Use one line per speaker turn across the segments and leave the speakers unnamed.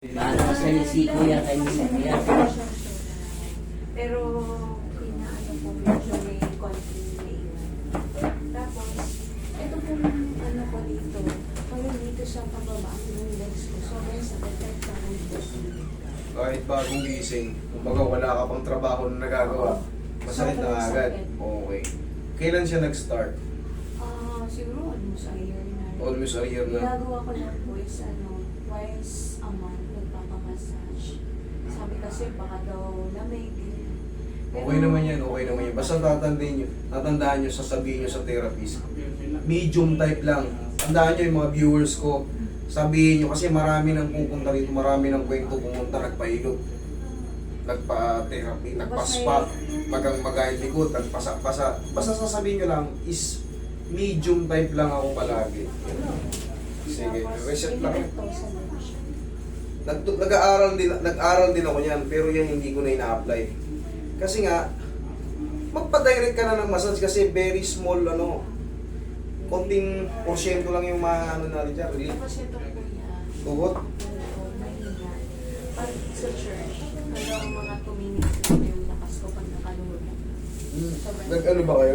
Para sa si Kuya kanina.
Pero, inaano po, medyo may konting naiwan. Tapos, ito po ano ko dito, parang dito sa pababa ng legs ko. Sobrang sakit kahit parang dito.
Kahit bagong gising, kumbaga wala ka pang trabaho na nagagawa, masakit na agad. Okay. Kailan siya nag-start?
Siguro almost a year na.
Almost a year na.
Ginagawa ko lang po is twice a month nagpapamassage. Sabi kasi baka daw lamig.
Okay naman yan, okay naman yan. Basta tatandaan nyo, sasabihin nyo sa therapist. Medium type lang. Tandaan nyo yung mga viewers ko. Sabihin nyo, kasi marami nang pupunta rito, marami nang kwento pumunta, nagpailot, nagpa-therapy, nagpa-spa, magahit likod, nagpasa-pasa. Basta sasabihin nyo lang is medium type lang ako palagi. Sige, reset lang. Nag-aaral din ako yan, pero yan hindi ko na ina-apply. Kasi nga, magpa-direct ka na ng massage kasi very small, konting porsyento lang yung natin dyan. Really?
Tapos ito kuya,
Tuhod?
mahina. Pag sa church, hanggang mga 2 minutes lang yung lakas ko pag nakaluhod.
Nag-ano ba kayo?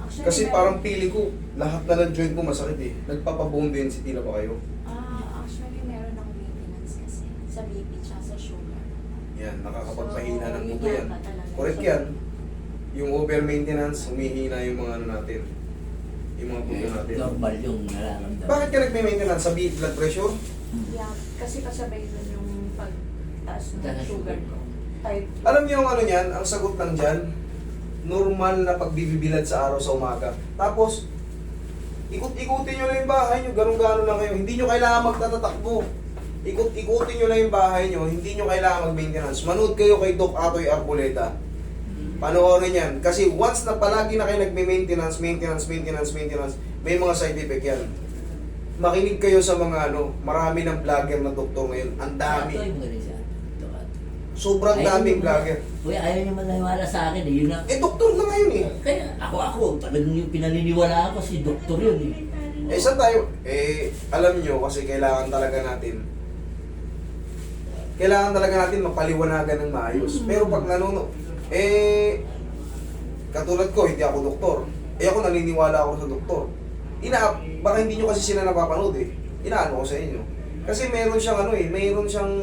Actually,
Kasi parang pili ko, lahat na ng joint mo masakit eh. Nagpapa-bone density na ba kayo?
Actually, meron akong maintenance kasi sa BP tsaka sa sugar.
Yan, nakakapagpahina ng
So,
buto
yun
yan.
yata talaga.
Correct yan. Yung over-maintenance, humihina yung mga natin. Yung mga buto natin.
Normal yung nararamdaman.
Bakit ka nagme-maintenance? Sa blood pressure?
Yeah, kasi kasabay nun yung pagtaas ng
Taas ng
sugar
sugar.
ko. Type 2.
Alam niyo yung niyan, ang sagot lang dyan, normal na pagbibibilad sa araw sa umaga. Tapos, ikot-ikutin nyo lang yung bahay nyo, ganun-ganun lang kayo. Hindi nyo kailangan magtatatakbo. Ikot-ikutin nyo lang yung bahay nyo, hindi nyo kailangan mag-maintenance. Manood kayo kay Doc Atoy Arboleda. Panoorin yan. Kasi once na palagi na kayo nagme-maintenance, maintenance, may mga side effect yan. Makinig kayo sa mga marami ng vlogger na doktor ngayon. Ang dami.
Ito yung magaling siya.
Sobrang daming vlogger.
Kuya, ayaw niyo maniwala sa akin eh. Yun na.
Doktor na ngayon eh.
Kaya ako, talagang yung pinaniniwala ako si doktor yun eh.
Saan tayo? Alam nyo, kasi kailangan talaga natin mapaliwanagan ng maayos. Pero pag katulad ko, hindi ako doktor. Ako naniniwala ako sa doktor. Baka hindi nyo kasi sila napapanood eh. Inaano ko sa inyo. Kasi meron siyang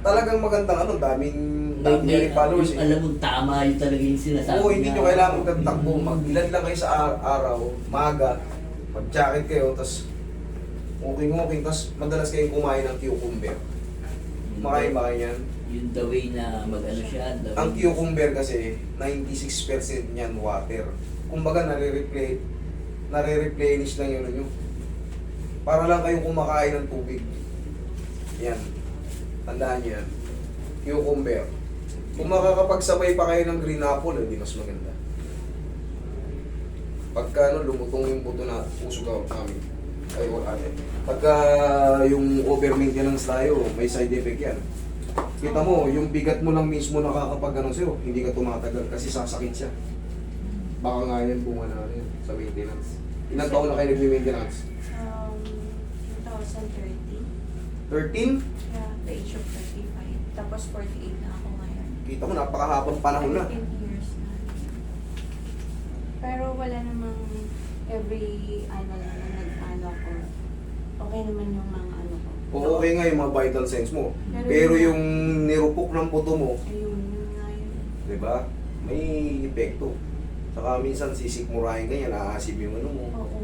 talagang magandang daming followers eh.
Alam mo, tama yun talaga yung sinasabi
Oo, hindi nyo kailangan magtatakbo. Mag-ilan lang kayo sa araw, maga, mag-jacket kayo, tas walking, tas madalas kayong kumain ng cucumber. Makain ba kayo yan?
Yung the way na mag-ano siya.
Ang cucumber kasi, 96% niyan water. Kumbaga, nare-replenish lang yun nyo. Para lang kayong kumakain ng tubig. Yan. Tandaan nyo yan. Cucumber. Kung makakapagsabay pa kayo ng green apple, hindi mas maganda. Pagka lumutong yung buto na puso ka namin. Ay, wala yan. Pagka yung over-maintenance tayo, may side effect yan. Kita mo, yung bigat mo lang mismo nakakapag sa'yo, hindi ka tumatagal kasi sasakit siya. Baka nga yan bunga na yan sa maintenance. Ilang taon na kayo nag-maintenance?
2013.
13?
Yeah, the age of 35. Tapos 48 na ako ngayon.
Kita mo, napakahabang panahon na.
13 years na. Pero wala namang every nag-ano ko. Okay naman yung mga ano ko.
O okay nga yung mga vital signs mo.
Pero
Pero
yun
yung nirupok ng buto mo,
Ayun, yun nga yun.
di ba? May epekto. Saka minsan sisikmurahin ka yan, aasim yung mo.
Oo.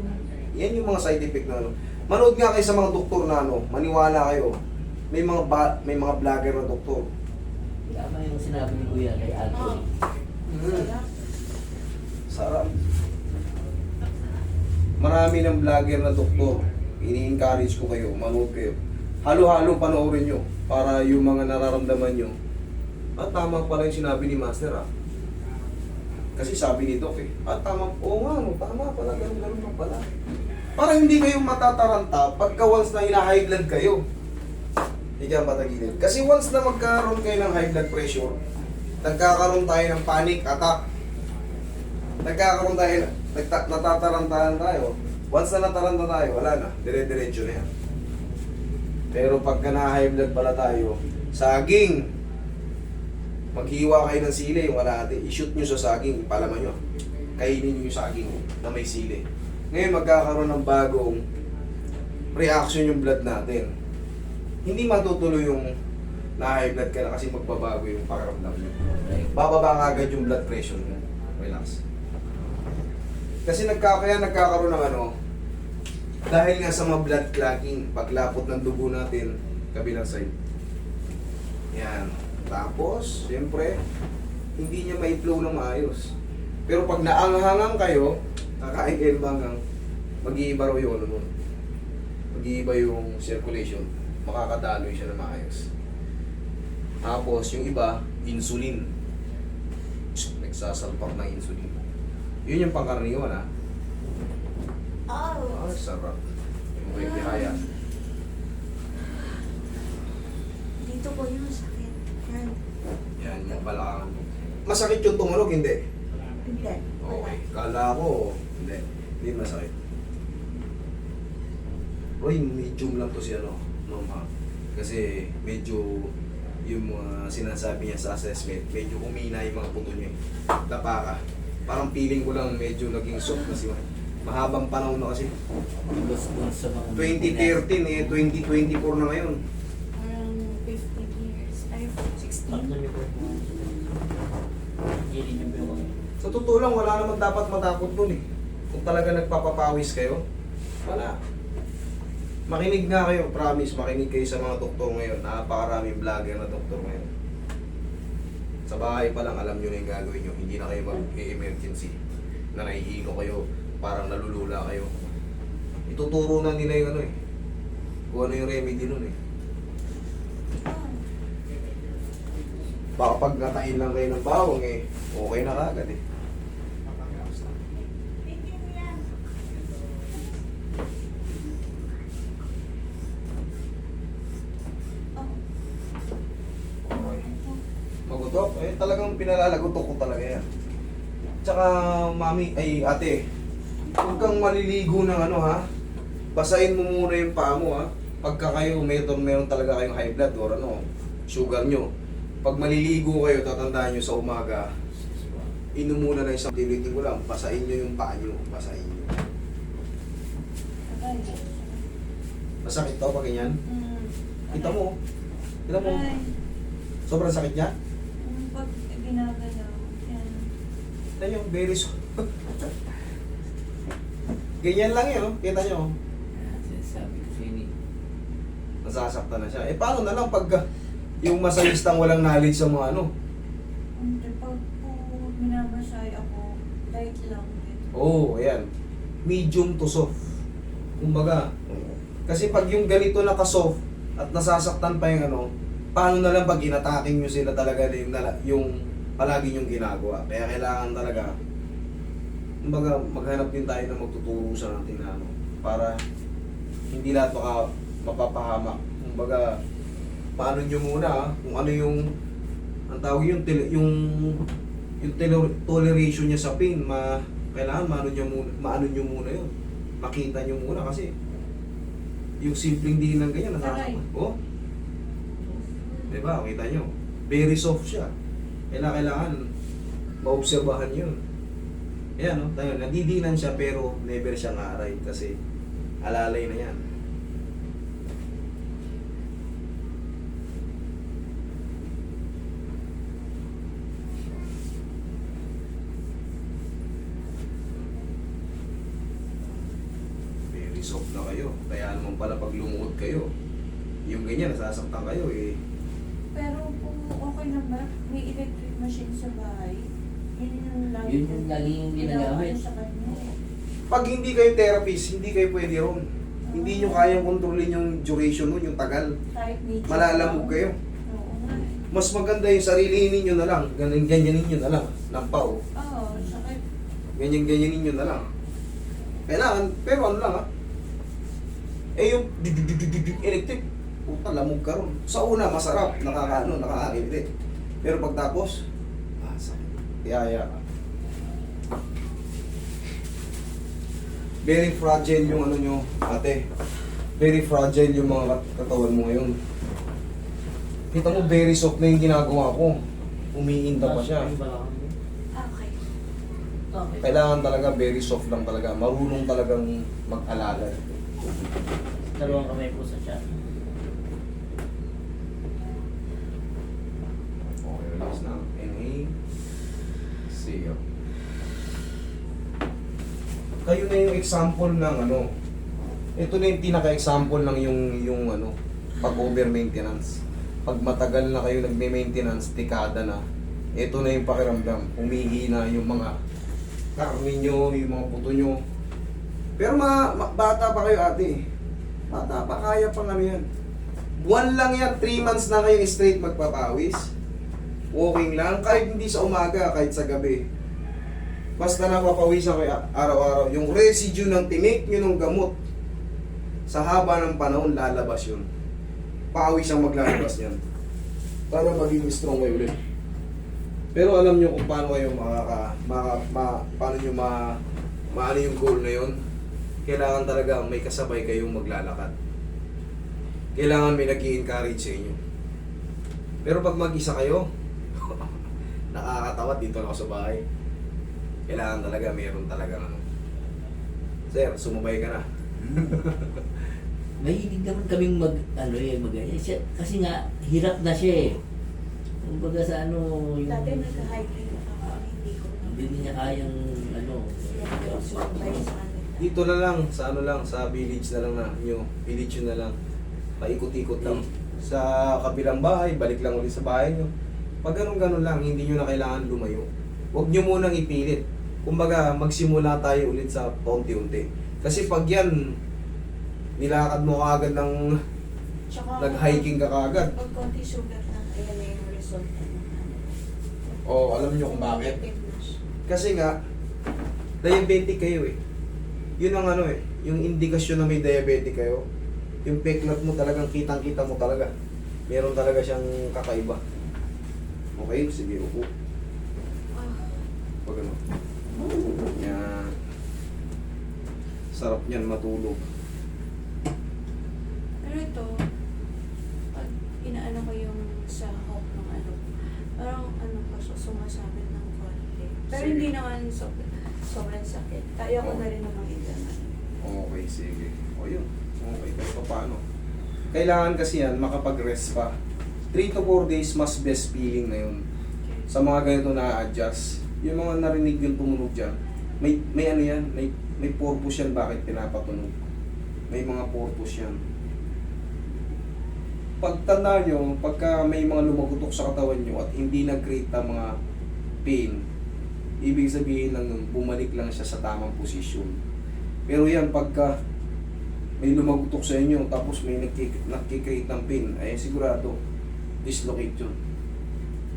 Yan yung mga side effect na Manood nga kayo sa mga doktor na maniwala kayo. May mga vlogger na doktor.
Tama yung sinabi ni Kuya kay Anthony.
Sarap. Marami ng vlogger na doktor. Ini-encourage ko kayo, manood kayo. Halo-halo panoorin nyo para yung mga nararamdaman nyo. Tama pala yung sinabi ni Master Kasi sabi ni Doc tama, tama pala, ganun pa pala. Para hindi kayo matataranta pagka once na high blood kayo. Hindi ka patagilid. Kasi once na magkaroon kayo ng high blood pressure, nagkakaroon tayo ng panic attack. Natatarantahan tayo. Once na nataranta tayo, wala na. Dire-diretso na yan. Pero pagka na-high blood pala tayo, saging, maghiwa kayo ng sili, yung kalahati, i-shoot nyo sa saging, palaman nyo. Kainin nyo yung saging na may sili. Ngayon magkakaroon ng bagong reaction yung blood natin. Hindi matutuloy yung na-high blood ka na kasi magbabago yung pakiramdam nyo. Bababa agad yung blood pressure mo. Relax. Kasi kaya nagkakaroon ng ano, dahil nga sa mga blood clotting, paglapot ng dugo natin, kabilang side. Yan. Tapos, siyempre, hindi niya ma-flow ng maayos. Pero pag naanghangang kayo, kakain kayo ng hanggang, mag-iiba raw yung ano nun. Mag-iiba yung circulation. Makakadaloy siya na maayos. Tapos, yung iba, insulin. Nagsasalpak ng insulin. Yun yung pangkaraniwan, ha?
Oh.
Ah, sarap. Yung may bihaya.
Dito po yung sakit. Yan.
Yan, yung balakangan mo. Masakit yung tumunog, hindi?
Hindi.
Okay. Kala ko, hindi. Hindi masakit. Roy, medium lang to si ano, Ma'am. Kasi medyo yung mga sinasabi niya sa assessment, medyo humina yung mga puto niya. Tapa ka. Parang feeling ko lang medyo naging soft na si mahabang panahon na kasi.
Ilos dun sa mga...
2013 2024 na ngayon.
Parang 15 years. Ay, 16.
Tatlo niyo po. Hindi niyo po yung...
Sa totoo lang, wala naman dapat matakot dun eh. Kung talaga nagpapapawis kayo, wala. Makinig nga kayo, promise, makinig kayo sa mga doktor ngayon. Napakaraming vlogger na doktor ngayon. Sa bahay pa lang, alam nyo na yung gagawin nyo. Hindi na kayo mag-emergency. Na nahihilo kayo, parang nalulula kayo. Ituturo na nila yung ano eh. Kung ano yung remedy nun eh. Baka pag natain lang kayo ng bawang eh, okay na kagad eh. Okay. Magutok? Eh talagang pinalalagutok ko talaga yan. Tsaka mami, ay ate, huwag kang maliligo ng ano ha. Basahin mo muna yung paa mo ha. Pagka kayo, meron talaga kayong high blood or ano, sugar nyo. Pag maliligo kayo, tatandaan nyo sa umaga, inom muna ng isang tilitin ko lang, basahin nyo yung paa nyo, basahin nyo. Masakit to pag ganyan? Kita mo, kita mo. Sobrang sakit niya?
Pag ginagalaw, yan.
Kita nyo, very soft. Ganyan lang yun, kita nyo.
Sinasabi ko sa inyo.
Nasasaktan na siya. Eh paano na lang pag yung masayistang walang knowledge sa mga ano?
Hindi, pag po minabasay ako, light lang din.
Oo, oh, ayan. Medium to soft. Kumbaga, kasi pag yung ganito naka-soft at nasasaktan pa yung ano, paano na lang pag inataking nyo sila talaga yung palagi nyong ginagawa. Kaya kailangan talaga, kumbaga, maghanap din tayo na magtuturo sa natin na ano, para hindi lahat mapapahamak. Kumbaga, paano nyo muna, kung ano yung, ang tawag yung toleration niya sa pain, kailangan maano nyo muna yun. Makita nyo muna kasi, yung simpleng dinan ganyan, nasasaktan. Oh? Diba, kita nyo, very soft siya. Kailangan maobserbahan yun. Ayan, no? Tayo, nadidinan siya pero never siya nga-aray kasi alalay na yan. Very soft na kayo. Kaya naman pala pag lumuhod kayo, yung ganyan, nasasaktan kayo eh.
Pero kung okay na ba, may electric machine sa bahay, yun yung lagi
Yun yung lagi yung ginagamit.
sa kanya.
Pag hindi kayo therapist, hindi kayo pwede ron. Hindi nyo kayang kontrolin yung duration nun, yung tagal.
Kahit medyo.
Malalamog kayo.
Oo nga.
Mas maganda yung sarili ninyo na lang. Ganyan ninyo na lang. Lampaw.
Oo, sakit.
Ganyan ninyo na lang. Kailangan, pero ano lang ha. Eh yung electric, puta, lamog ka ron. Sa una, masarap. Nakakakilit. Pero pagtapos, sakit. Tiyaya ka. Very fragile yung ano nyo, ate. very fragile yung mga katawan mo ngayon. Kita mo, very soft na yung ginagawa ko. Umiinda pa siya.
Okay.
Okay.
Kailangan talaga very soft lang talaga. Marunong talagang mag-alala.
Dalawang kamay po sa chat.
Okay, relax na. Inhale. Exhale. Kayo na yung example ng ano. Ito na yung pinaka-example ng yung ano, pag-over maintenance. Pag matagal na kayo nagme-maintenance, dekada na, ito na yung pakiramdam. Humihina yung mga karne nyo, yung mga puto nyo. Pero bata pa kayo ate. Bata pa, kaya pang ano yan. Buwan lang yan, 3 months na kayo straight magpapawis. Walking lang, kahit hindi sa umaga, kahit sa gabi. Basta napapawisan kayo araw-araw. Yung residue ng tinik nyo ng gamot, sa haba ng panahon, lalabas yun. Pawis ang maglalabas yan. Para maging strong kayo ulit. Pero alam nyo kung paano kayo paano nyo maano yung goal na yun. Kailangan talaga may kasabay kayong maglalakad. Kailangan may nag-i-encourage sa inyo. Pero pag mag-isa kayo, nakakatawa dito lang ako sa bahay. Kailangan talaga, meron talaga ano. Sir, sumabay ka na.
Mahilig naman kaming siya, kasi nga, hirap na siya eh. Kumbaga sa ano, yung...
Dati nag-hiking ako, hindi ko
Hindi niya kayang,
sumabay sa kanila.
Dito na lang, sa ano lang, sa village na lang na, nyo, village yun na lang. Paikot-ikot lang. Sa kabilang bahay, balik lang ulit sa bahay nyo. Pag ganun-ganun lang, hindi nyo na kailangan lumayo. Huwag nyo munang ipilit. Kumbaga, magsimula tayo ulit sa paunti-unti. Kasi pag yan, nilakad mo kaagad ng
Tsaka,
nag-hiking ka kaagad.
pag konti sugat lang, ayan na yung result.
O, alam nyo kung bakit?
Negative na siya.
Kasi nga, diabetic kayo eh. Yun ang ano eh, yung indikasyon na may diabetic kayo. Yung peklat mo talagang kitang-kita mo talaga. Meron talaga siyang kakaiba. Okay, sige, upo. Pag ano. Yan. Sarap niyan matulog.
Pero ito, pag inaano ko yung sa hop ng ano, parang ano pa, sumasabit ng konti. Pero
Sige.
hindi naman sobrang sakit. Kaya ko
Oo.
na rin naman ilaman.
Okay, sige. O yun. Okay, kahit pa paano. Kailangan kasi yan, makapag-rest pa. 3 to 4 days, mas best feeling na yun. Sa mga ganito na-adjust, yung mga narinig yung tumunog dyan, may ano yan, may purpose yan bakit pinapatunog. May mga purpose yan. Pagtanda nyo, pagka may mga lumagutok sa katawan nyo at hindi nag-create ng mga pain, ibig sabihin lang nun, bumalik lang siya sa tamang posisyon. Pero yan, pagka may lumagutok sa inyo, tapos may nagkikreate ng pain, ay sigurado, dislocate yun.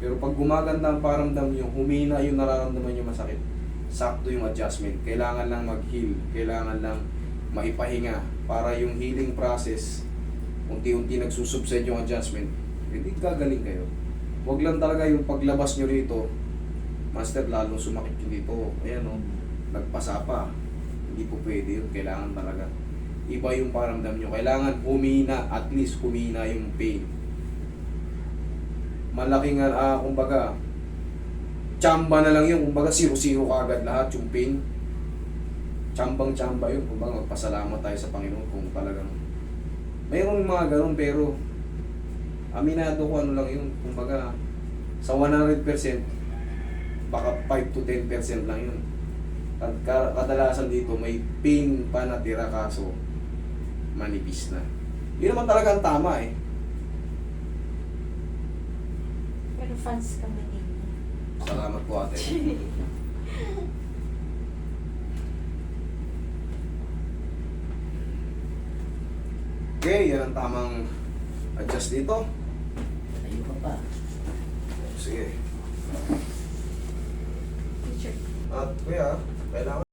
Pero pag gumaganda ang paramdam nyo, humina yung nararamdaman nyo masakit, sakto yung adjustment. Kailangan lang mag-heal, kailangan lang maipahinga para yung healing process, unti-unti nagsusubside yung adjustment, hindi gagaling kayo. Huwag lang talaga yung paglabas nyo rito, master, lalo sumakit yun dito. Ayan o, nagpasa pa. Hindi po pwede yun, kailangan talaga. Iba yung paramdam nyo, kailangan humina, at least humina yung pain. Malaking, kumbaga, tsamba na lang yun, kumbaga 0-0 kaagad lahat yung pain. Tsambang-tsamba yun, kumbaga magpasalamat tayo sa Panginoon kung talagang mayroong mga ganun, pero aminado ko ano lang yun, kumbaga sa 100% baka 5 to 10% lang yun. At kadalasan dito may pain pa natira kaso manipis na. Yun naman talaga ang tama eh.
Pero fans kami ninyo.
Salamat po ate. Okay, yan ang tamang adjust dito.
Tayo ka pa.
Sige.
Teacher.
At kuya, kailangan